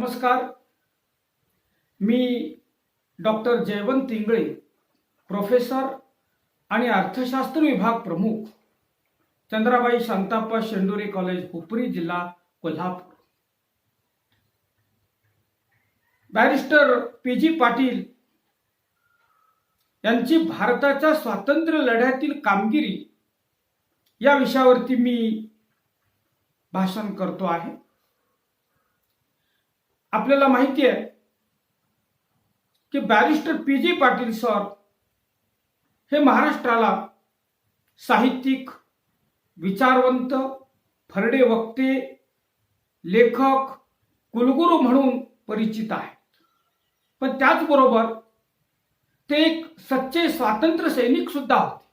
नमस्कार. मी doctor Jaywant Ingale, professor आणि अर्थशास्त्र विभाग प्रमुख, चंद्राबाई शांताप्पा शेंडुरे कॉलेज, हुपरी, जिल्हा कोल्हापूर. Barrister PG. पाटील यांची भारताच्या स्वातंत्र्य लढ्यातील कामगिरी या विषयावरती मी भाषण करतो आहे. आपल्याला माहिती आहे की बॅरिस्टर पी.जी. पाटील सर हे महाराष्ट्राला साहित्यिक, विचारवंत, फरडे वक्ते, लेखक, कुलगुरू म्हणून परिचित आहेत. पण त्याचबरोबर ते एक सच्चे स्वातंत्र्य सैनिक सुद्धा होते,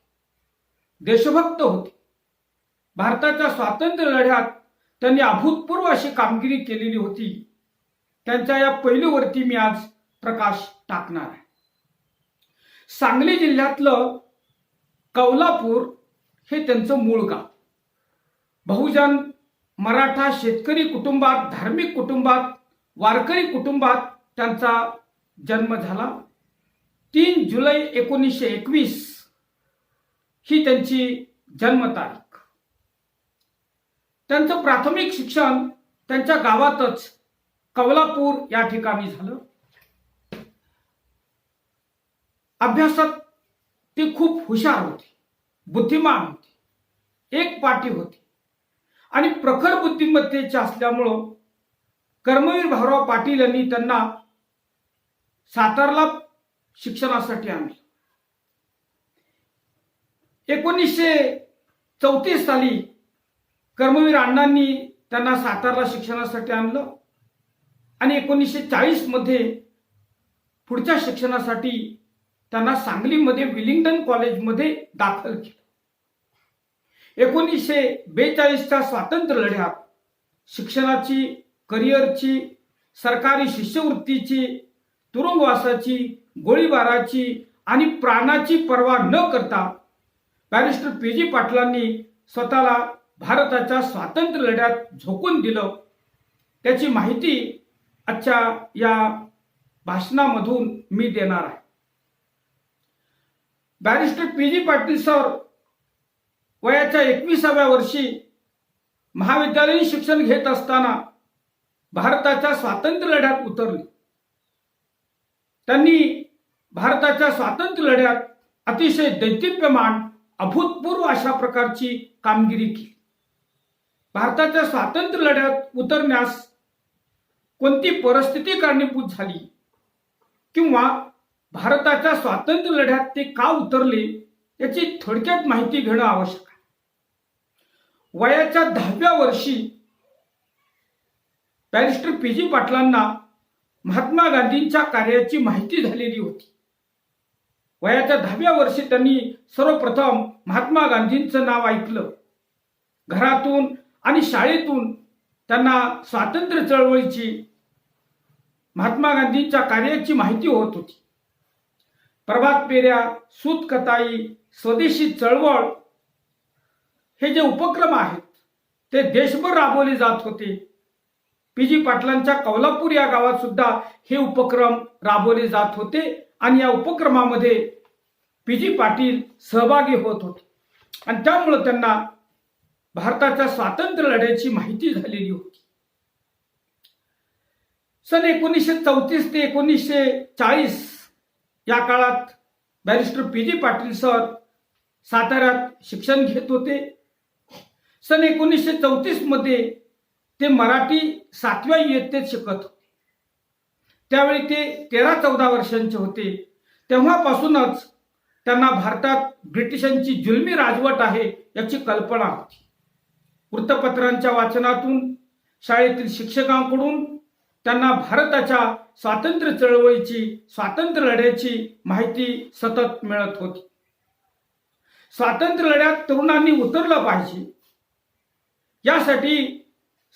देशभक्त होते. भारताच्या स्वातंत्र्य लढ्यात त्यांनी अभूतपूर्व अशी कामगिरी केलेली होती. त्यांच्या या पैलूवरती मी आज प्रकाश टाकणार आहे. सांगली जिल्ह्यातलं कौलापूर हे त्यांचं मूळ गाव. बहुजन मराठा शेतकरी कुटुंबात, धार्मिक कुटुंबात, वारकरी कुटुंबात त्यांचा जन्म झाला. 3 जुलै 1921 ही त्यांची जन्मतारीख. त्यांचं प्राथमिक शिक्षण त्यांच्या गावातच कौलापूर या ठिकाणी झालं. अभ्यासात ते खूप हुशार होते, बुद्धिमान होते, एकपाठी होते आणि प्रखर बुद्धिमत्तेचे असल्यामुळं कर्मवीर भाऊराव पाटील यांनी त्यांना सातारला शिक्षणासाठी आणले. 1934 साली कर्मवीर अण्णांनी त्यांना सातारला शिक्षणासाठी आणलं आणि 1940 मध्ये पुढच्या शिक्षणासाठी त्यांना सांगलीमध्ये विलिंग्डन कॉलेजमध्ये दाखल केलं. 1942च्या स्वातंत्र्य लढ्यात शिक्षणाची, करिअरची, सरकारी शिष्यवृत्तीची, तुरुंगवासाची, गोळीबाराची आणि प्राणाची पर्वा न करता बॅरिस्टर पी.जी. पाटलांनी स्वतःला भारताच्या स्वातंत्र्य लढ्यात झोकून दिलं. त्याची माहिती आजच्या या भाषणामधून मी देणार आहे. Barrister PG. पाटील सर वयाच्या 21व्या वर्षी महाविद्यालयीन शिक्षण घेत असताना भारताच्या स्वातंत्र्य लढ्यात उतरले. त्यांनी भारताच्या स्वातंत्र्य लढ्यात अतिशय दैदिप्यमान, अभूतपूर्व अशा प्रकारची कामगिरी केली. भारताच्या स्वातंत्र्य लढ्यात उतरण्यास कोणती परिस्थिती कारणीभूत झाली किंवा भारताच्या स्वातंत्र्य लढ्यात ते का उतरले याची थोडक्यात माहिती घेणं आवश्यक आहे. वयाच्या 10व्या वर्षी बॅरिस्टर पी.जी. पाटलांना महात्मा गांधींच्या कार्याची माहिती झालेली होती. वयाच्या 10व्या वर्षी त्यांनी सर्वप्रथम महात्मा गांधींचं नाव ऐकलं. घरातून आणि शाळेतून त्यांना स्वातंत्र्य चळवळीची, महात्मा गांधींच्या कार्याची माहिती होत होती. प्रभात फेऱ्या, सूतकताई, स्वदेशी चळवळ हे जे उपक्रम आहेत ते देशभर राबवले जात होते. पी.जी. पाटलांच्या कौलापूर या गावात सुद्धा हे उपक्रम राबवले जात होते आणि या उपक्रमामध्ये पी.जी. पाटील सहभागी होत होते आणि त्यामुळे त्यांना भारताच्या स्वातंत्र्य लढ्याची माहिती झालेली होती. सन 1934 ते 1940 या काळात बॅरिस्टर पी.जी. पाटील सर साताऱ्यात शिक्षण घेत होते. सन 1934 मध्ये ते मराठी 7व्या इयत्तेत शिकत होते. त्यावेळी ते 13-14 वर्षांचे होते. तेव्हापासूनच त्यांना भारतात ब्रिटिशांची जुलमी राजवट आहे याची कल्पना होती. वृत्तपत्रांच्या वाचनातून, शाळेतील शिक्षकांकडून त्यांना भारताच्या स्वातंत्र्य चळवळीची, स्वातंत्र्य लढ्याची माहिती सतत मिळत होती. स्वातंत्र्य लढ्यात तरुणांनी उतरलं पाहिजे यासाठी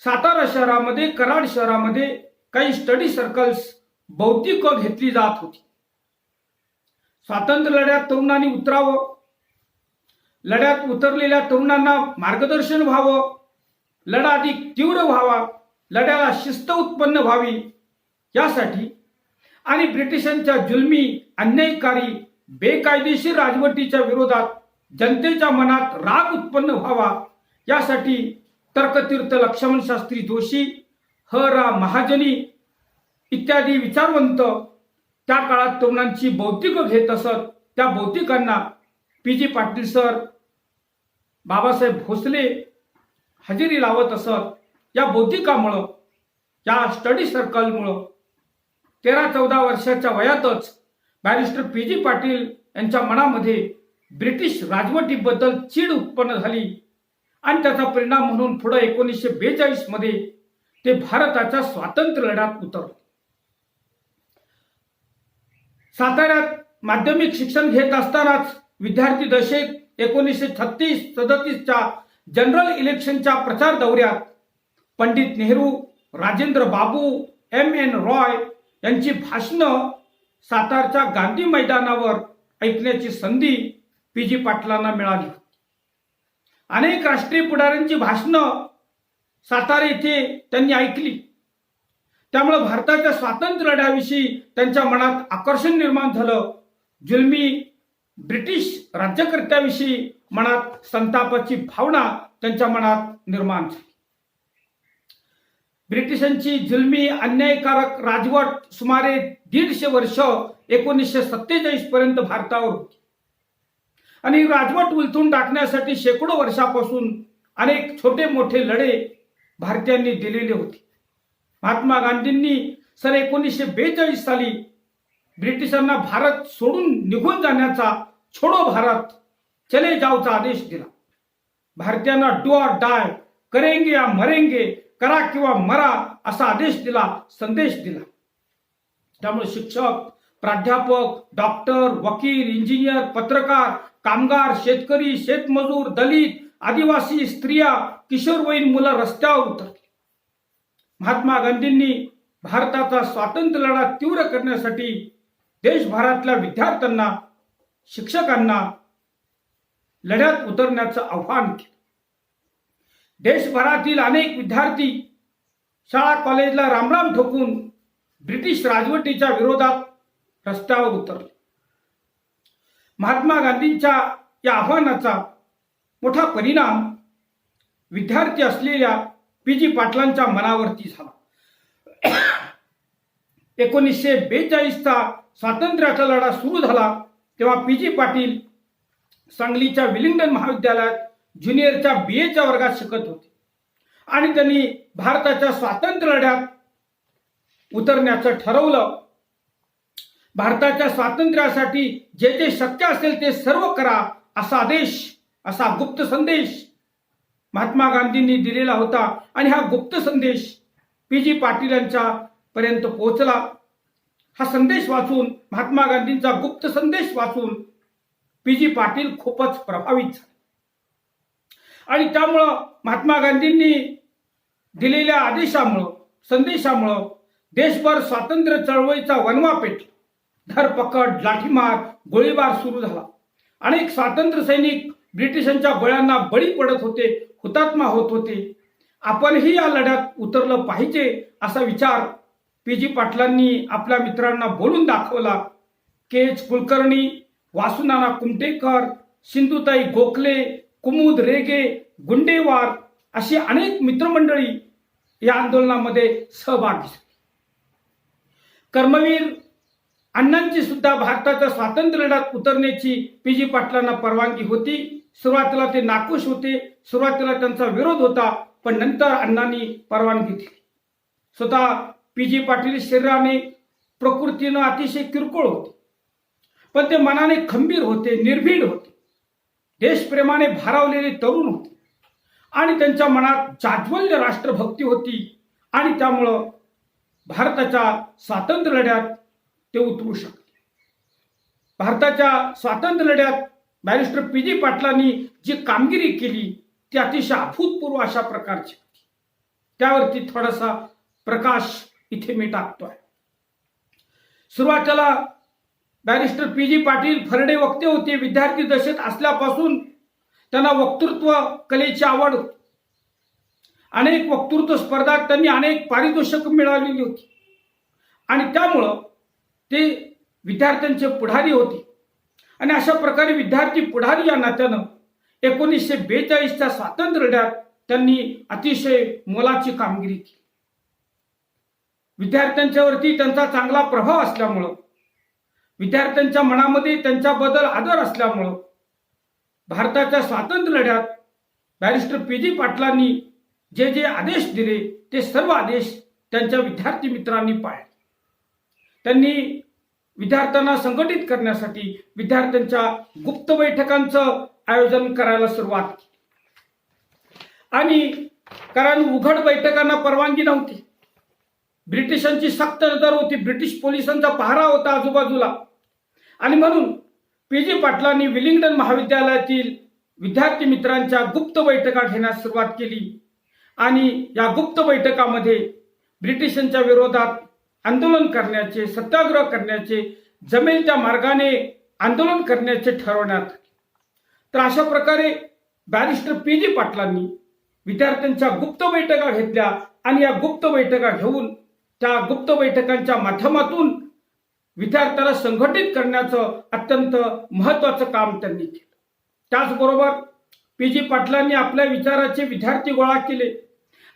सातारा शहरामध्ये, कराड शहरामध्ये काही स्टडी सर्कल्स, बौद्धिक घेतली जात होती. स्वातंत्र्य लढ्यात तरुणांनी उतरावं, लढ्यात उतरलेल्या तरुणांना मार्गदर्शन व्हावं, लढा अधिक तीव्र व्हावा, लढ्याला शिस्त उत्पन्न व्हावी यासाठी आणि ब्रिटिशांच्या जुलमी, अन्यायकारी, बेकायदेशीर राजवटीच्या विरोधात जनतेच्या मनात राग उत्पन्न व्हावा यासाठी तर्कतीर्थ लक्ष्मण शास्त्री जोशी, ह. रा. महाजनी इत्यादी विचारवंत त्या काळात तरुणांची बौद्धिक घेत असत. त्या बौद्धिकांना पी.जी. पाटील सर, बाबासाहेब भोसले हजेरी लावत असत. या बौद्धिकामुळं, या स्टडी सर्कलमुळं 13-14 वर्षाच्या वयातच बॅरिस्टर पी.जी. पाटील यांच्या मनामध्ये ब्रिटिश राजवटीबद्दल चीड उत्पन्न झाली आणि त्याचा परिणाम म्हणून पुढे 1942 मध्ये ते भारताच्या स्वातंत्र्य लढ्यात उतरले. साताऱ्यात माध्यमिक शिक्षण घेत असतानाच विद्यार्थी दशेत 1936-37च्या जनरल इलेक्शनच्या प्रचार दौऱ्यात पंडित नेहरू, राजेंद्र बाबू, M.N. रॉय यांची भाषणं सातारच्या गांधी मैदानावर ऐकण्याची संधी पी.जी. पाटलांना मिळाली. अनेक राष्ट्रीय पुढाऱ्यांची भाषणं सातारा येथे त्यांनी ऐकली. त्यामुळे भारताच्या स्वातंत्र्य लढ्याविषयी त्यांच्या मनात आकर्षण निर्माण झालं. जुलमी ब्रिटिश राज्यकर्त्याविषयी मनात संतापाची भावना त्यांच्या मनात निर्माण झाली. ब्रिटिशांची जुलमी अन्यायकारक राजवट सुमारे 150 वर्ष 1947 पर्यंत भारतावर होती आणि राजवट उलथून टाकण्यासाठी शेकडो वर्षापासून अनेक छोटे मोठे लढे भारतीयांनी दिलेले होते. महात्मा गांधींनी सन 1942 साली ब्रिटिशांना भारत सोडून निघून जाण्याचा, छोडो भारत चले जाओचा आदेश दिला. भारतीयांना डू ऑर डाय, करेंगे या मरेंगे, करा किंवा मरा असा आदेश दिला, संदेश दिला. त्यामुळे शिक्षक, प्राध्यापक, डॉक्टर, वकील, इंजिनियर, पत्रकार, कामगार, शेतकरी, शेतमजूर, दलित, आदिवासी, स्त्रिया, किशोरवयीन मुलं रस्त्यावर उतरली. महात्मा गांधींनी भारताचा स्वातंत्र्य लढा तीव्र करण्यासाठी देशभरातल्या विद्यार्थ्यांना, शिक्षकांना लढ्यात उतरण्याचं आव्हान केलं. देशभरातील अनेक विद्यार्थी शाळा कॉलेजला रामराम ठोकून ब्रिटिश राजवटीच्या विरोधात रस्त्यावर उतरले. महात्मा गांधींच्या या आव्हानाचा मोठा परिणाम विद्यार्थी असलेल्या पी.जी. पाटलांच्या मनावरती झाला. 1942चा स्वातंत्र्याचा लढा सुरू झाला तेव्हा पी.जी. पाटील सांगलीच्या विलिंग्डन महाविद्यालयात ज्युनियरच्या BA वर्गात शिकत होते आणि त्यांनी भारताच्या स्वातंत्र्य लढ्यात उतरण्याचं ठरवलं. भारताच्या स्वातंत्र्यासाठी जे जे शक्य असेल ते सर्व करा असा आदेश, असा गुप्त संदेश महात्मा गांधींनी दिलेला होता आणि हा गुप्त संदेश पी.जी. पाटील यांच्या पर्यंत पोहोचला. हा संदेश वाचून, महात्मा गांधींचा गुप्त संदेश वाचून पी.जी. पाटील खूपच प्रभावित झाले आणि त्यामुळं महात्मा गांधींनी दिलेल्या आदेशामुळं, संदेशामुळं देशभर स्वातंत्र्य चळवळीचा वणवा पेटला. धरपकड, लाठीमार, गोळीबार सुरू झाला. अनेक स्वातंत्र्य सैनिक ब्रिटिशांच्या गोळ्यांना बळी पडत होते, हुतात्मा होत होते. आपणही या लढ्यात उतरलं पाहिजे असा विचार पी.जी. पाटलांनी आपल्या मित्रांना बोलून दाखवला. के.एच. कुलकर्णी, वासुनाना कुमटेकर, सिंधुताई गोखले, कुमुद रेगे, गुंडेवार अशी अनेक मित्रमंडळी या आंदोलनामध्ये सहभागी झाली. कर्मवीर अण्णांची सुद्धा भारताच्या स्वातंत्र्य लढ्यात उतरण्याची पी.जी. पाटलांना परवानगी होती. सुरुवातीला ते नाखुश होते, सुरुवातीला त्यांचा विरोध होता, पण नंतर अण्णांनी परवानगी दिली. स्वतः पी.जी. पाटील शरीराने, प्रकृतीनं अतिशय किरकोळ होते, पण ते मनाने खंबीर होते, निर्भीड होते, देशप्रेमाने भारावलेले तरुण होते आणि त्यांच्या मनात जाज्वल्य राष्ट्रभक्ती होती आणि त्यामुळं भारताच्या स्वातंत्र्य लढ्यात ते उतरू शकले. भारताच्या स्वातंत्र्य लढ्यात बॅरिस्टर पी.जी. पाटलांनी जी कामगिरी केली ती अतिशय अभूतपूर्व अशा प्रकारची होती. त्यावरती थोडासा प्रकाश इथे मी टाकतोय. सुरुवातीला बॅरिस्टर पी.जी. पाटील फरडे वक्ते होते. विद्यार्थी दशेत असल्यापासून त्यांना वक्तृत्व कलेची आवड होती. अनेक वक्तृत्व स्पर्धात त्यांनी अनेक पारितोषिक मिळवलेली होती. आणि त्यामुळं ते विद्यार्थ्यांचे पुढारी होते आणि अशा प्रकारे विद्यार्थी पुढारी या नात्यानं 1942च्या स्वातंत्र्य लढ्यात त्यांनी अतिशय मोलाची कामगिरी केली. विद्यार्थ्यांच्यावरती त्यांचा चांगला प्रभाव असल्यामुळं, विद्यार्थ्यांच्या मनामध्ये त्यांच्याबद्दल आदर असल्यामुळं भारताच्या स्वातंत्र्य लढ्यात बॅरिस्टर पी.जी. पाटलांनी जे जे आदेश दिले ते सर्व आदेश त्यांच्या विद्यार्थी मित्रांनी पाळले. त्यांनी विद्यार्थ्यांना संघटित करण्यासाठी विद्यार्थ्यांच्या गुप्त बैठकांचं आयोजन करायला सुरुवात केली. आणि कारण उघड बैठकांना परवानगी नव्हती, ब्रिटिशांची सक्त नजर होती, ब्रिटिश पोलिसांचा पहारा होता आजूबाजूला, आणि म्हणून पी.जी. पाटलांनी विलिंग्डन महाविद्यालयातील विद्यार्थी मित्रांच्या गुप्त बैठका घेण्यास सुरुवात केली. आणि या गुप्त बैठकामध्ये ब्रिटिशांच्या विरोधात आंदोलन करण्याचे, सत्याग्रह करण्याचे, जमेल त्या मार्गाने आंदोलन करण्याचे ठरवण्यात आले. तर अशा प्रकारे बॅरिस्टर पी.जी. पाटलांनी विद्यार्थ्यांच्या गुप्त बैठका घेतल्या आणि या गुप्त बैठका घेऊन त्या गुप्त बैठकांच्या माध्यमातून विद्यार्थ्याला संघटित करण्याचं अत्यंत महत्त्वाचं काम त्यांनी केलं. त्याचबरोबर पी.जी. पाटलांनी आपल्या विचाराचे विद्यार्थी गोळा केले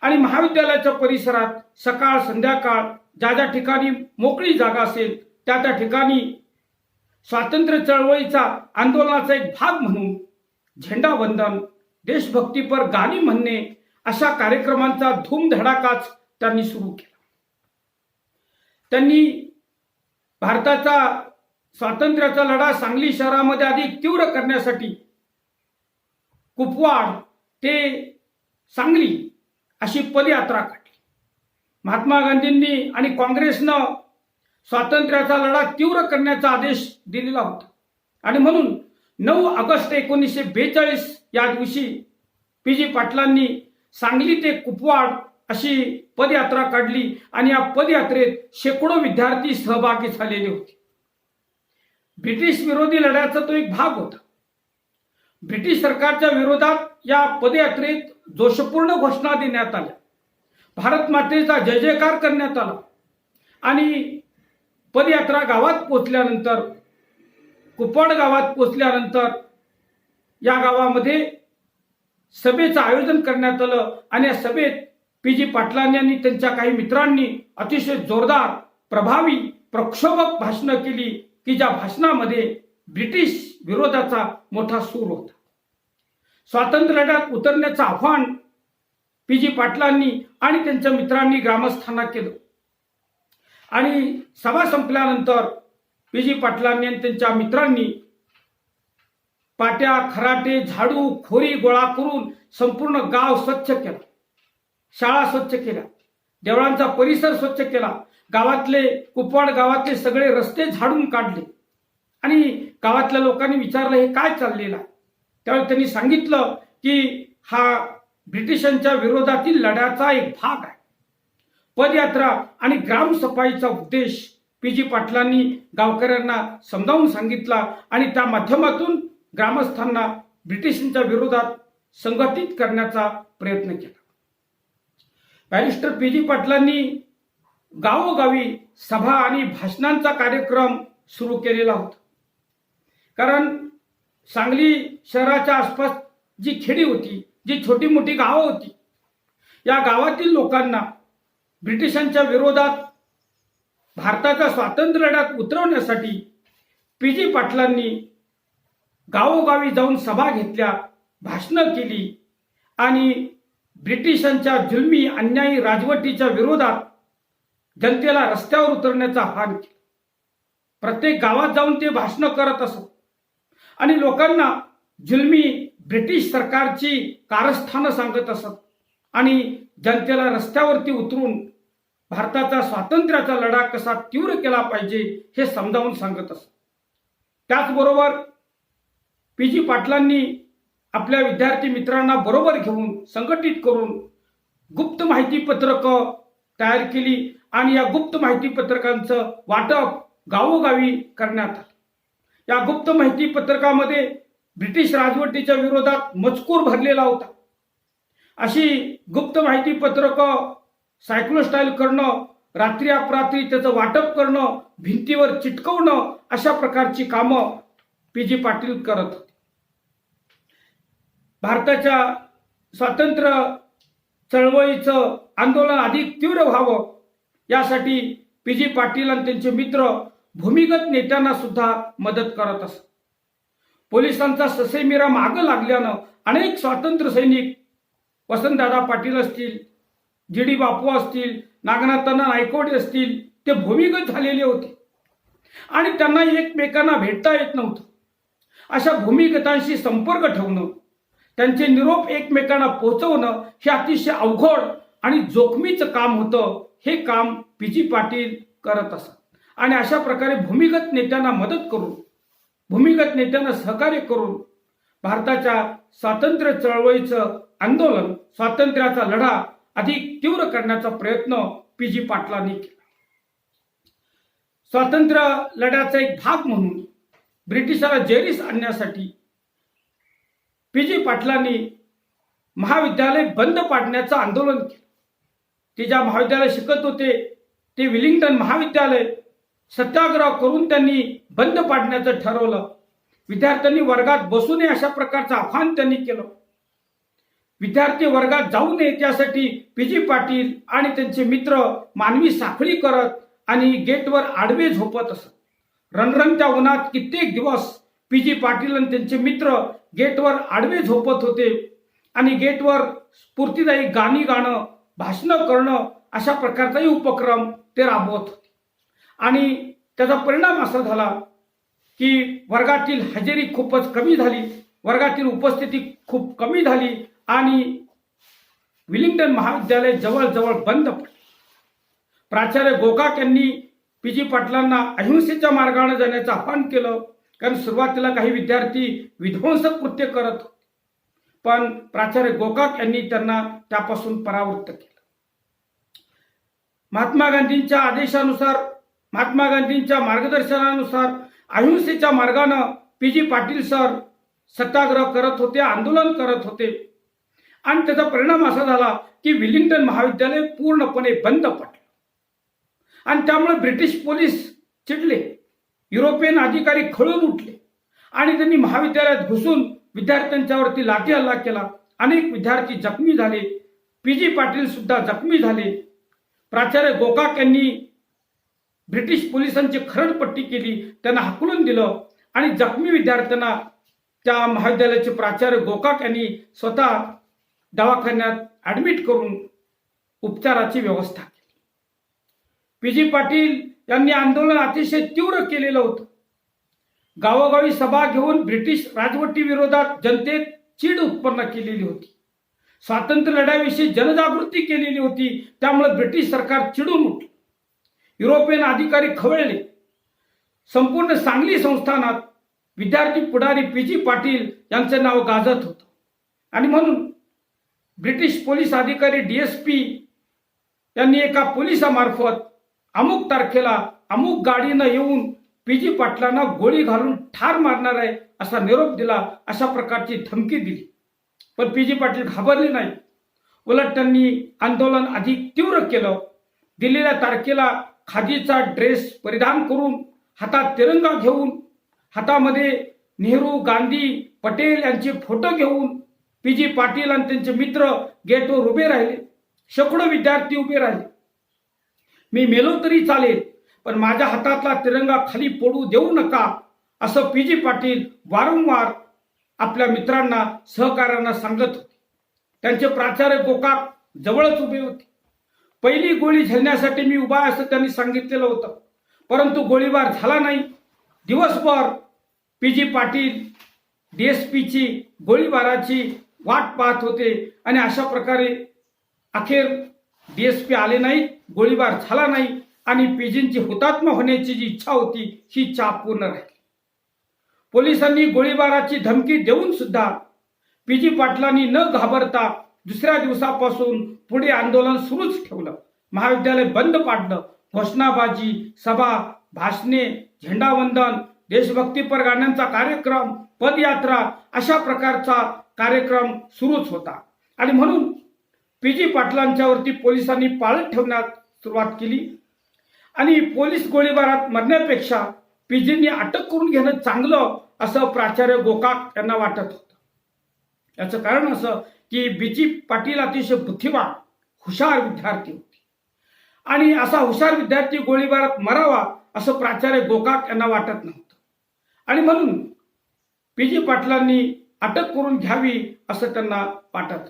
आणि महाविद्यालयाच्या परिसरात सकाळ संध्याकाळ ज्या ज्या ठिकाणी मोकळी जागा असेल त्या त्या ठिकाणी स्वातंत्र्य चळवळीचा आंदोलनाचा एक भाग म्हणून झेंडावंदन, देशभक्तीपर गाणी म्हणणे अशा कार्यक्रमांचा धूमधडाकाच त्यांनी सुरू केला. त्यांनी भारताचा स्वातंत्र्याचा लढा सांगली शहरामध्ये अधिक तीव्र करण्यासाठी कुपवाड ते सांगली अशी पदयात्रा काढली. महात्मा गांधींनी आणि काँग्रेसनं स्वातंत्र्याचा लढा तीव्र करण्याचा आदेश दिलेला होता आणि म्हणून 9 ऑगस्ट 1942 या दिवशी पी.जी. पाटलांनी सांगली ते कुपवाड अशी पदयात्रा काढली आणि या पदयात्रेत शेकडो विद्यार्थी सहभागी झालेले होते. ब्रिटिश विरोधी लढ्याचा तो एक भाग होता. ब्रिटिश सरकारच्या विरोधात या पदयात्रेत जोशपूर्ण घोषणा देण्यात आल्या, भारत मातेचा जय जयकार करण्यात आला आणि पदयात्रा गावात पोहोचल्यानंतर, कुपवाड गावात पोहोचल्यानंतर या गावामध्ये सभेचं आयोजन करण्यात आलं आणि या सभेत पी.जी. पाटलांनी आणि त्यांच्या काही मित्रांनी अतिशय जोरदार, प्रभावी, प्रक्षोभक भाषणं केली की ज्या भाषणामध्ये ब्रिटिश विरोधाचा मोठा सूर होता. स्वातंत्र्य लढ्यात उतरण्याचं आव्हान पी.जी. पाटलांनी आणि त्यांच्या मित्रांनी ग्रामस्थांना केलं आणि सभा संपल्यानंतर पी.जी. पाटलांनी आणि त्यांच्या मित्रांनी पाट्या, खराटे, झाडू, खोरी गोळा करून संपूर्ण गाव स्वच्छ केला, शाळा स्वच्छ केल्या, देवळांचा परिसर स्वच्छ केला, कुपवाड गावातले सगळे रस्ते झाडून काढले आणि गावातल्या लोकांनी विचारलं हे काय चाललेलं आहे. त्यावेळी त्यांनी सांगितलं की हा ब्रिटिशांच्या विरोधातील लढ्याचा एक भाग आहे. पदयात्रा आणि ग्रामसफाईचा उद्देश पी.जी. पाटलांनी गावकऱ्यांना समजावून सांगितला आणि त्या माध्यमातून ग्रामस्थांना ब्रिटिशांच्या विरोधात संघटित करण्याचा प्रयत्न केला. Barrister P G. पाटलांनी गावोगावी सभा आणि भाषणांचा कार्यक्रम सुरू केलेला होता. कारण सांगली शहराच्या आसपास जी खेडी होती, जी छोटी मोठी गावं होती, या गावातील लोकांना ब्रिटिशांच्या विरोधात भारताच्या स्वातंत्र्य लढ्यात उतरवण्यासाठी पी.जी. पाटलांनी गावोगावी जाऊन सभा घेतल्या, भाषणं केली आणि ब्रिटिशांच्या जुलमी अन्यायी राजवटीच्या विरोधात जनतेला रस्त्यावर उतरण्याचं आवाहन केलं. प्रत्येक गावात जाऊन ते भाषणं करत असत आणि लोकांना जुलमी ब्रिटिश सरकारची कारस्थानं सांगत असत आणि जनतेला रस्त्यावरती उतरून भारताचा स्वातंत्र्याचा लढा कसा तीव्र केला पाहिजे हे समजावून सांगत असत. त्याचबरोबर पी.जी. पाटलांनी आपल्या विद्यार्थी मित्रांना बरोबर घेऊन संघटित करून गुप्त माहिती पत्रकं तयार केली आणि या गुप्त माहिती पत्रकांचं वाटप गावोगावी करण्यात आलं. या गुप्त माहिती पत्रकामध्ये ब्रिटिश राजवटीच्या विरोधात मजकूर भरलेला होता. अशी गुप्त माहिती पत्रकं सायक्लोस्टाईल करणं, रात्री अपरात्री त्याचं वाटप करणं, भिंतीवर चिटकवणं, अशा प्रकारची कामं पी.जी. पाटील करत होते. भारताच्या स्वातंत्र्य चळवळीचं आंदोलन अधिक तीव्र व्हावं यासाठी पी.जी. पाटील आणि त्यांचे मित्र भूमिगत नेत्यांना सुद्धा मदत करत असत. पोलिसांचा ससेमिरा मागं लागल्यानं अनेक स्वातंत्र्य सैनिक, वसंतदादा पाटील असतील, जी.डी. बापू असतील, नागनाथांना नायकवडे असतील, ते भूमिगत झालेले होते आणि त्यांना एकमेकांना भेटता येत नव्हतं. अशा भूमिगतांशी संपर्क ठेवणं, त्यांचे निरोप एकमेकांना पोहोचवणं हे अतिशय अवघड आणि जोखमीचं काम होतं. हे काम पी.जी. पाटील करत असत आणि अशा प्रकारे भूमिगत नेत्यांना मदत करून, भूमिगत नेत्यांना सहकार्य करून भारताच्या स्वातंत्र्य चळवळीचं आंदोलन, स्वातंत्र्याचा लढा अधिक तीव्र करण्याचा प्रयत्न पी.जी. पाटलांनी केला. स्वातंत्र्य लढ्याचा एक भाग म्हणून ब्रिटिशाला जेरीस आणण्यासाठी पी.जी. पाटलांनी महाविद्यालय बंद पाडण्याचं आंदोलन केलं. ते ज्या महाविद्यालयात शिकत होते ते विलिंग्टन महाविद्यालय सत्याग्रह करून त्यांनी बंद पाडण्याचं ठरवलं. विद्यार्थ्यांनी वर्गात बसू नये अशा प्रकारचं आव्हान त्यांनी केलं. विद्यार्थी वर्गात जाऊ नये त्यासाठी पी.जी. पाटील आणि त्यांचे मित्र मानवी साखळी करत आणि गेटवर आडवे झोपत असत. रणरणत्या उन्हात कित्येक दिवस पी.जी. पाटील आणि त्यांचे मित्र गेटवर आडवे झोपत होते आणि गेटवर स्फूर्तिदायी गाणी गाणं, भाषणं करणं अशा प्रकारचाही उपक्रम ते राबवत होते. आणि त्याचा परिणाम असा झाला की वर्गातील हजेरी खूपच कमी झाली, वर्गातील उपस्थिती खूप कमी झाली आणि विलिंग्टन महाविद्यालय जवळजवळ बंद पडले. प्राचार्य गोकाक यांनी पी.जी. पाटलांना अहिंसेच्या मार्गाने जाण्याचं आवाहन केलं, कारण सुरुवातीला काही विद्यार्थी विध्वंसक कृत्य करत होते, पण प्राचार्य गोकाक यांनी त्यांना त्यापासून परावृत्त केलं. महात्मा गांधींच्या आदेशानुसार, महात्मा गांधींच्या मार्गदर्शनानुसार अहिंसेच्या मार्गानं पी.जी. पाटील सर सत्याग्रह करत होते, आंदोलन करत होते आणि त्याचा परिणाम असा झाला की विलिंग्टन महाविद्यालय पूर्णपणे बंद पडलं आणि त्यामुळे ब्रिटिश पोलीस चिडले, युरोपियन अधिकारी खळून उठले आणि त्यांनी महाविद्यालयात घुसून विद्यार्थ्यांच्यावरती लाठी हल्ला केला. अनेक विद्यार्थी जखमी झाले, पी.जी. पाटील सुद्धा जखमी झाले. प्राचार्य गोकाक यांनी ब्रिटिश पोलिसांची खरडपट्टी केली, त्यांना हाकलून दिलं आणि जखमी विद्यार्थ्यांना त्या महाविद्यालयाचे प्राचार्य गोकाक यांनी स्वतः दवाखान्यात ऍडमिट करून उपचाराची व्यवस्था केली. पी.जी. पाटील यांनी आंदोलन अतिशय तीव्र केलेलं होतं. गावोगावी सभा घेऊन ब्रिटिश राजवटी विरोधात जनतेत चीड उत्पन्न केलेली होती. स्वातंत्र्य लढ्याविषयी जनजागृती केलेली होती. त्यामुळे ब्रिटिश सरकार चिडून उठले, युरोपियन अधिकारी खवळले. संपूर्ण सांगली संस्थानात विद्यार्थी पुढारी पी.जी. पाटील यांचे नाव गाजत होतं आणि म्हणून ब्रिटिश पोलीस अधिकारी DSP यांनी एका पोलिसामार्फत अमुक तारखेला अमुक गाडीनं येऊन पी.जी. पाटलांना गोळी घालून ठार मारणार आहे असा निरोप दिला, अशा प्रकारची धमकी दिली. पण पी.जी. पाटील घाबरले नाही, उलट त्यांनी आंदोलन अधिक तीव्र केलं. दिलेल्या तारखेला खादीचा ड्रेस परिधान करून, हातात तिरंगा घेऊन, हातामध्ये नेहरू, गांधी, पटेल यांचे फोटो घेऊन पी.जी. पाटील आणि त्यांचे मित्र गेटवर उभे राहिले. शेकडो विद्यार्थी उभे राहिले. मी मेलो तरी चालेल, पण माझ्या हातातला तिरंगा खाली पडू देऊ नका, असं पी.जी. पाटील वारंवार आपल्या मित्रांना, सहकाऱ्यांना सांगत होते. त्यांचे प्राचार्य गोकाक जवळच उभे होते. पहिली गोळी झेलण्यासाठी मी उभा आहे असं त्यांनी सांगितलेलं होतं, परंतु गोळीबार झाला नाही. दिवसभर पी.जी. पाटील DSPची गोळीबाराची वाट पाहत होते आणि अशा प्रकारे अखेर DSP आले नाहीत, गोळीबार झाला नाही आणि पीजींची हुतात्मा होण्याची जी इच्छा होती ही इच्छा पूर्ण राहिली. पोलिसांनी गोळीबाराची धमकी देऊन सुद्धा पी.जी. पाटलांनी न घाबरता दुसऱ्या दिवसापासून पुढे आंदोलन सुरूच ठेवलं. महाविद्यालय बंद पाडलं. घोषणाबाजी, सभा, भाषणे, झेंडावंदन, देशभक्तीपर गाण्यांचा कार्यक्रम, पदयात्रा अशा प्रकारचा कार्यक्रम सुरूच होता आणि म्हणून पी.जी. पाटलांच्यावरती पोलिसांनी पाळत ठेवण्यास सुरुवात केली. आणि पोलीस गोळीबारात मरण्यापेक्षा पीजींनी अटक करून घेणं चांगलं असं प्राचार्य गोकाक यांना वाटत होतं. याचं कारण असं की बीजी पाटील अतिशय बुद्धिवान हुशार विद्यार्थी होते आणि असा हुशार विद्यार्थी गोळीबारात मरावा असं प्राचार्य गोकाक यांना वाटत नव्हतं आणि म्हणून पीजी पाटलांनी अटक करून घ्यावी असं त्यांना वाटत होतं.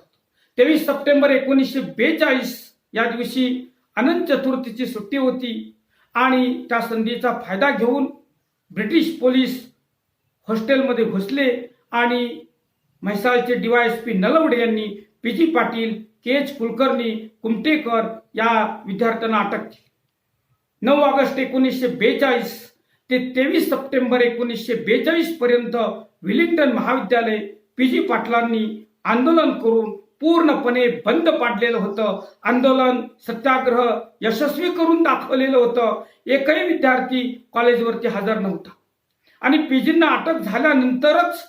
23 सप्टेंबर 1942 या दिवशी अनंत चतुर्थीची सुट्टी होती आणि त्या संधीचा फायदा घेऊन ब्रिटिश पोलीस हॉस्टेलमध्ये घुसले आणि म्हैसाळचे DYSP नलवडे यांनी पीजी पाटील, KH कुलकर्णी, कुमटेकर या विद्यार्थ्यांना अटक केली. 9 ऑगस्ट 1942 ते 23 सप्टेंबर 1942 पर्यंत विलिंग्टन महाविद्यालय पीजी पाटलांनी आंदोलन करून पूर्णपणे बंद पाडलेलं होतं. आंदोलन सत्याग्रह यशस्वी करून दाखवलेलं होतं. एकही विद्यार्थी कॉलेजवरती हजर नव्हता आणि पीजींना अटक झाल्यानंतरच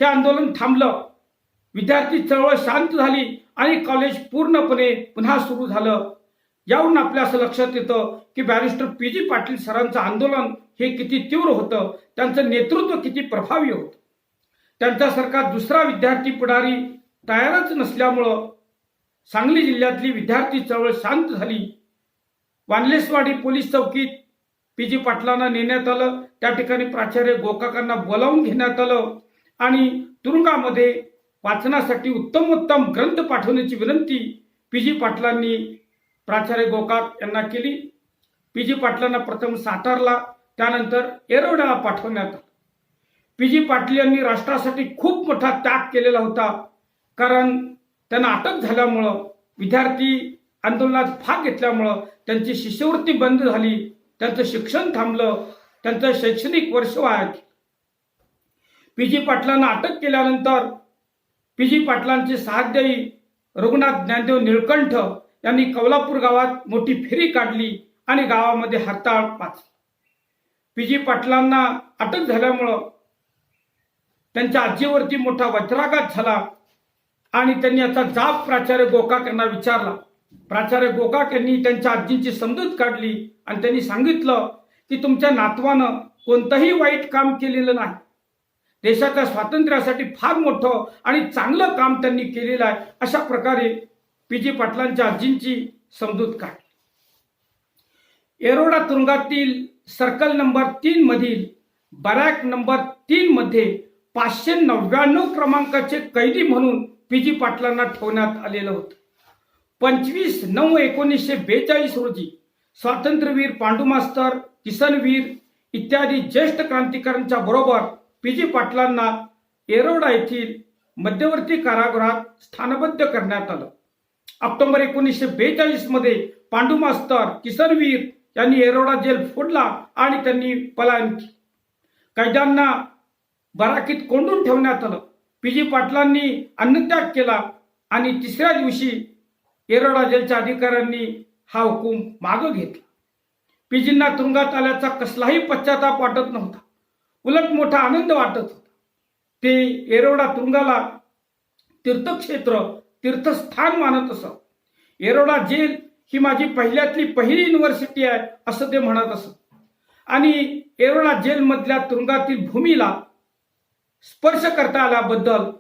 हे आंदोलन थांबलं. विद्यार्थी चळवळ शांत झाली आणि कॉलेज पूर्णपणे पुन्हा सुरू झालं. यावरून आपल्या असं लक्षात येतं की बॅरिस्टर पीजी पाटील सरांचं आंदोलन हे किती तीव्र होतं, त्यांचं नेतृत्व किती प्रभावी होतं. त्यांच्यासारखा दुसरा विद्यार्थी पुढारी तयारच नसल्यामुळं सांगली जिल्ह्यातली विद्यार्थी चळवळ शांत झाली. वानलेसवाडी पोलीस चौकीत पीजी पाटलांना नेण्यात आलं. त्या ठिकाणी प्राचार्य गोकाकांना बोलावून घेण्यात आलं आणि तुरुंगामध्ये वाचनासाठी उत्तम ग्रंथ पाठवण्याची विनंती पीजी पाटलांनी प्राचार्य गोकाक यांना केली. पीजी पाटलांना प्रथम सातारला, त्यानंतर येरवड्याला पाठवण्यात आलं. पीजी पाटील यांनी राष्ट्रासाठी खूप मोठा त्याग केलेला होता, कारण त्यांना अटक झाल्यामुळं, विद्यार्थी आंदोलनात भाग घेतल्यामुळं त्यांची शिष्यवृत्ती बंद झाली, त्यांचं शिक्षण थांबलं, त्यांचं शैक्षणिक वर्ष वाया गेलं. पीजी पाटलांना अटक केल्यानंतर पीजी पाटलांचे सहाध्यायी रघुनाथ ज्ञानदेव निळकंठ यांनी कौलापूर गावात मोठी फेरी काढली आणि गावामध्ये हरताळ पाचली. पीजी पाटलांना अटक झाल्यामुळं त्यांच्या आजीवरती मोठा वज्राघात झाला आणि त्यांनी याचा जाब प्राचार्य गोकाक यांना विचारला. प्राचार्य गोकाक यांनी त्यांच्या आजींची समजूत काढली आणि त्यांनी सांगितलं की तुमच्या नातवानं कोणतंही वाईट काम केलेलं नाही. देशाच्या स्वातंत्र्यासाठी फार मोठं आणि चांगलं काम त्यांनी केलेलं आहे. अशा प्रकारे पीजी पाटलांच्या आजींची समजूत काढली. येरोडा तुरुंगातील सर्कल नंबर 3 मधील बॅरॅक नंबर 3 मध्ये 599 क्रमांकाचे कैदी म्हणून पीजी पाटलांना ठेवण्यात आलेलं होतं. 25/9/1942 रोजी स्वातंत्र्यवीर पांडू मास्तर, किसनवीर इत्यादी ज्येष्ठ क्रांतिकारांच्या बरोबर पीजी पाटलांना येरोडा येथील मध्यवर्ती कारागृहात स्थानबद्ध करण्यात आलं. ऑक्टोबर 1942 मध्ये पांडू मास्तर, किसनवीर यांनी येरोडा जेल फोडला आणि त्यांनी पलायन केले. कैद्यांना बराकीत कोंडून ठेवण्यात आलं. पीजी पाटलांनी अन्नत्याग केला आणि तिसऱ्या दिवशी येरोडा जेलच्या अधिकाऱ्यांनी हा हुकूम मागे घेतला. पीजींना तुरुंगात आल्याचा कसलाही पश्चाताप वाटत नव्हता, उलट मोठा आनंद वाटत होता. ते येरोडा तुरुंगाला तीर्थक्षेत्र, तीर्थस्थान मानत असत. येरोडा जेल ही माझी पहिल्यातली पहिली युनिव्हर्सिटी आहे असं ते म्हणत असत आणि येरोडा जेलमधल्या तुरुंगातील भूमीला स्पर्श करता आल्याबद्दल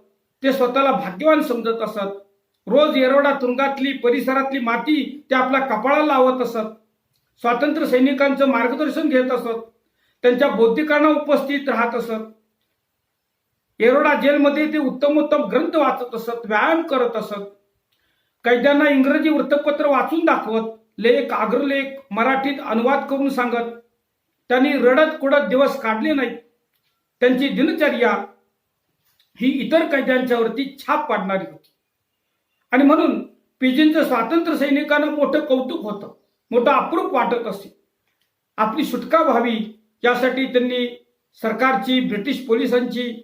ते स्वतःला भाग्यवान समजत असत. रोज येरोडा तुरुंगातली परिसरातली माती ते आपल्या कपाळाला लावत असत. स्वातंत्र्य सैनिकांचं मार्गदर्शन घेत असत. त्यांच्या बौद्धिकांना उपस्थित राहत असत. येरोडा जेलमध्ये ते उत्तम ग्रंथ वाचत असत, व्यायाम करत असत. कैद्यांना इंग्रजी वृत्तपत्र वाचून दाखवत, लेख, अग्रलेख मराठीत अनुवाद करून सांगत. त्यांनी रडत कुडत दिवस काढले नाहीत. त्यांची दिनचर्या ही इतर कैद्यांच्यावरती छाप पाडणारी होती आणि म्हणून पीजींचं स्वातंत्र्य सैनिकांना मोठं कौतुक होतं, मोठं अप्रूप वाटत असे. आपली सुटका व्हावी यासाठी त्यांनी सरकारची, ब्रिटिश पोलिसांची,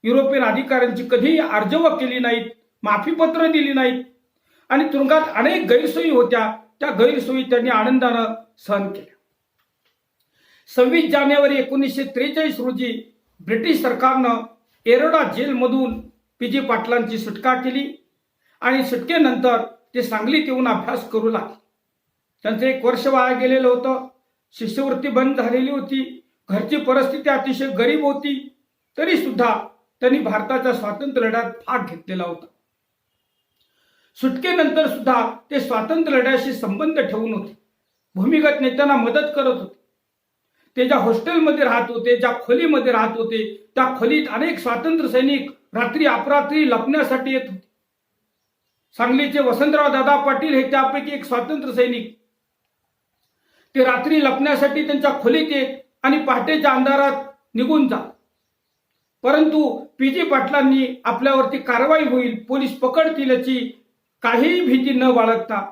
युरोपियन अधिकाऱ्यांची कधीही आर्जव केली नाहीत, माफीपत्र दिली नाहीत आणि तुरुंगात अनेक गैरसोयी होत्या. त्या गैरसोयी त्यांनी आनंदानं सहन केल्या. 26 जानेवारी 1943 रोजी ब्रिटिश सरकारनं येरोडा जेलमधून पीजी पाटलांची सुटका केली आणि सुटकेनंतर ते सांगलीत येऊन अभ्यास करू लागले. त्यांचं 1 वर्ष वाया गेलेलं होतं. शिष्यवृत्ती बंद झालेली होती. घरची परिस्थिती अतिशय गरीब होती. तरी सुद्धा त्यांनी भारताच्या स्वातंत्र्य लढ्यात भाग घेतलेला होता. सुटकेनंतर सुद्धा ते स्वातंत्र्य लढ्याशी संबंध ठेवून होते. भूमिगत नेत्यांना मदत करत होते. ते ज्या हॉस्टेलमध्ये राहत होते, ज्या खोलीमध्ये राहत होते, त्या खोलीत अनेक स्वातंत्र्य सैनिक रात्री अपरात्री लपण्यासाठी येत होते. सांगलीचे वसंतराव दादा पाटील हे त्यापैकी एक स्वातंत्र्य सैनिक. ते रात्री लपण्यासाठी त्यांच्या खोलीत येत आणि पहाटेच्या अंधारात निघून जात. परंतु पी.जी. पाटलांनी आपल्यावरती कारवाई होईल, पोलीस पकडतील याची काहीही भीती न बाळगता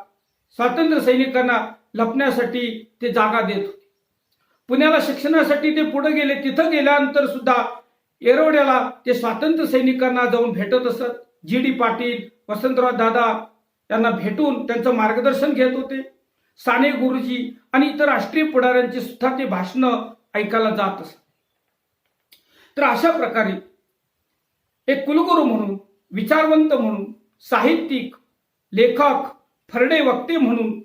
स्वातंत्र्य सैनिकांना लपण्यासाठी ते जागा देत होते. पुण्याला शिक्षणासाठी ते पुढे गेले. तिथं गेल्यानंतर सुद्धा येरवड्याला ते स्वातंत्र्य सैनिकांना जाऊन भेटत असत. जी.डी. पाटील, वसंतराव दादा यांना भेटून त्यांचं मार्गदर्शन घेत होते. साने गुरुजी आणि इतर राष्ट्रीय पुढाऱ्यांची सुद्धा ते भाषणं ऐकायला जात असत. तर अशा प्रकारे एक कुलगुरू म्हणून, विचारवंत म्हणून, साहित्यिक, लेखक, फरडे वक्ते म्हणून,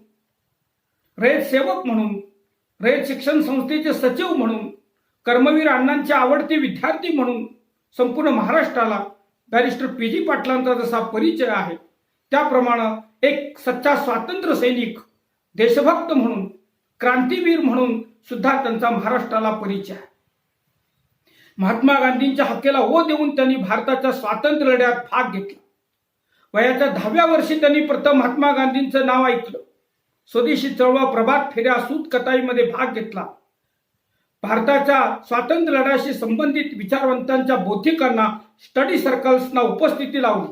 रयत सेवक म्हणून, रयत शिक्षण संस्थेचे सचिव म्हणून, कर्मवीर अण्णांचे आवडते विद्यार्थी म्हणून संपूर्ण महाराष्ट्राला बॅरिस्टर पी.जी. पाटलांचा जसा परिचय आहे, त्याप्रमाणे एक सच्चा स्वातंत्र्य सैनिक, देशभक्त म्हणून, क्रांतीवीर म्हणून सुद्धा त्यांचा महाराष्ट्राला परिचय आहे. महात्मा गांधींच्या हक्केला ओ देऊन त्यांनी भारताच्या स्वातंत्र्य लढ्यात भाग घेतला. वयाच्या 10व्या वर्षी त्यांनी प्रथम महात्मा गांधींचं नाव ऐकलं. स्वदेशी चळवळ, प्रभात फेऱ्या, सूत कताईमध्ये भाग घेतला. भारताच्या स्वातंत्र्य लढ्याशी संबंधित विचारवंतांच्या बौद्धिकांना, स्टडी सर्कल्सना उपस्थिती लावली.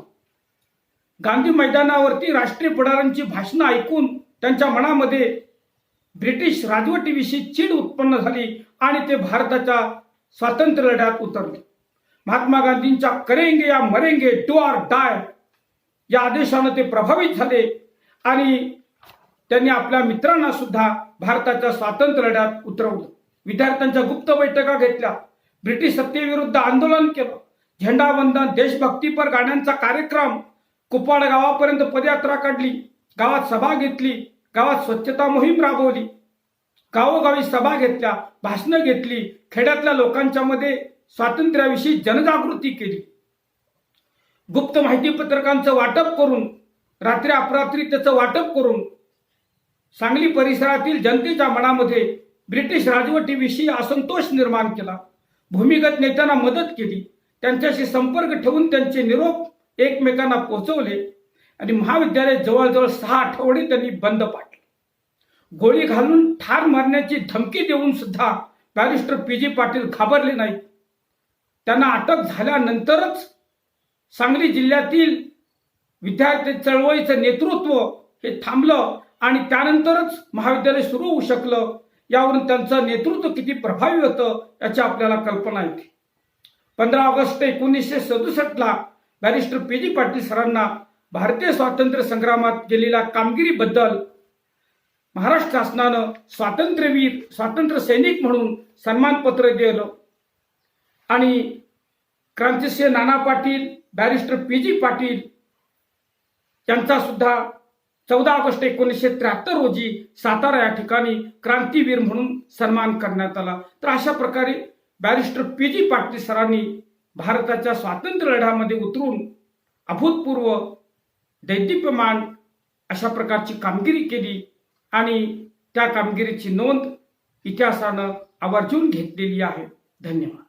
गांधी मैदानावरती राष्ट्रीय पुढाऱ्यांची भाषणं ऐकून त्यांच्या मनामध्ये ब्रिटिश राजवटीविषयी चीड उत्पन्न झाली आणि ते भारताच्या स्वातंत्र्य लढ्यात उतरले. महात्मा गांधींच्या करेंगे या मरेंगे, डू ऑर डाय या आदेशाने ते प्रभावित झाले आणि त्यांनी आपल्या मित्रांना सुद्धा भारताच्या स्वातंत्र्य लढ्यात उतरवलं. विद्यार्थ्यांच्या गुप्त बैठका घेतल्या. ब्रिटिश सत्तेविरुद्ध आंदोलन केलं. झेंडावंदन, देशभक्तीपर गाण्यांचा कार्यक्रम, कुपाड गावापर्यंत पदयात्रा काढली. गावात सभा घेतली. गावात स्वच्छता मोहीम राबवली. गावोगावी सभा घेतल्या, भाषणं घेतली. खेड्यातल्या लोकांच्या मध्ये स्वातंत्र्याविषयी जनजागृती केली. गुप्त माहिती पत्रकांचं वाटप करून, रात्री अपरात्री त्याचं वाटप करून सांगली परिसरातील जनतेच्या मनामध्ये ब्रिटिश राजवटीविषयी असंतोष निर्माण केला. भूमिगत नेत्यांना मदत केली. त्यांच्याशी संपर्क ठेवून त्यांचे निरोप एकमेकांना पोहोचवले आणि महाविद्यालय जवळजवळ 6 आठवडे त्यांनी बंद पाडले. गोळी घालून ठार मारण्याची धमकी देऊन सुद्धा बॅरिस्टर पी.जी. पाटील घाबरले नाहीत. त्यांना अटक झाल्यानंतरच सांगली जिल्ह्यातील विद्यार्थी चळवळीचं नेतृत्व हे थांबलं आणि त्यानंतरच महाविद्यालय सुरू होऊ शकलं. यावरून त्यांचं नेतृत्व किती प्रभावी होतं याची आपल्याला कल्पना येते. 15 ऑगस्ट 1967ला बॅरिस्टर पी.जी. पाटील सरांना भारतीय स्वातंत्र्य संग्रामात केलेल्या कामगिरीबद्दल महाराष्ट्र शासनानं स्वातंत्र्यवीर, स्वातंत्र्य सैनिक म्हणून सन्मानपत्र दिलं आणि क्रांतिसिंह नाना पाटील, बॅरिस्टर पी.जी. पाटील यांचा सुद्धा 14 ऑगस्ट 1973 रोजी सातारा या ठिकाणी क्रांतीवीर म्हणून सन्मान करण्यात आला. तर अशा प्रकारे बॅरिस्टर पी.जी. पाटील सरांनी भारताच्या स्वातंत्र्य लढ्यामध्ये उतरून अभूतपूर्व, दैदिप्यमान अशा प्रकारची कामगिरी केली आणि त्या कामगिरीची नोंद इतिहासानं आवर्जून घेतलेली आहे. धन्यवाद.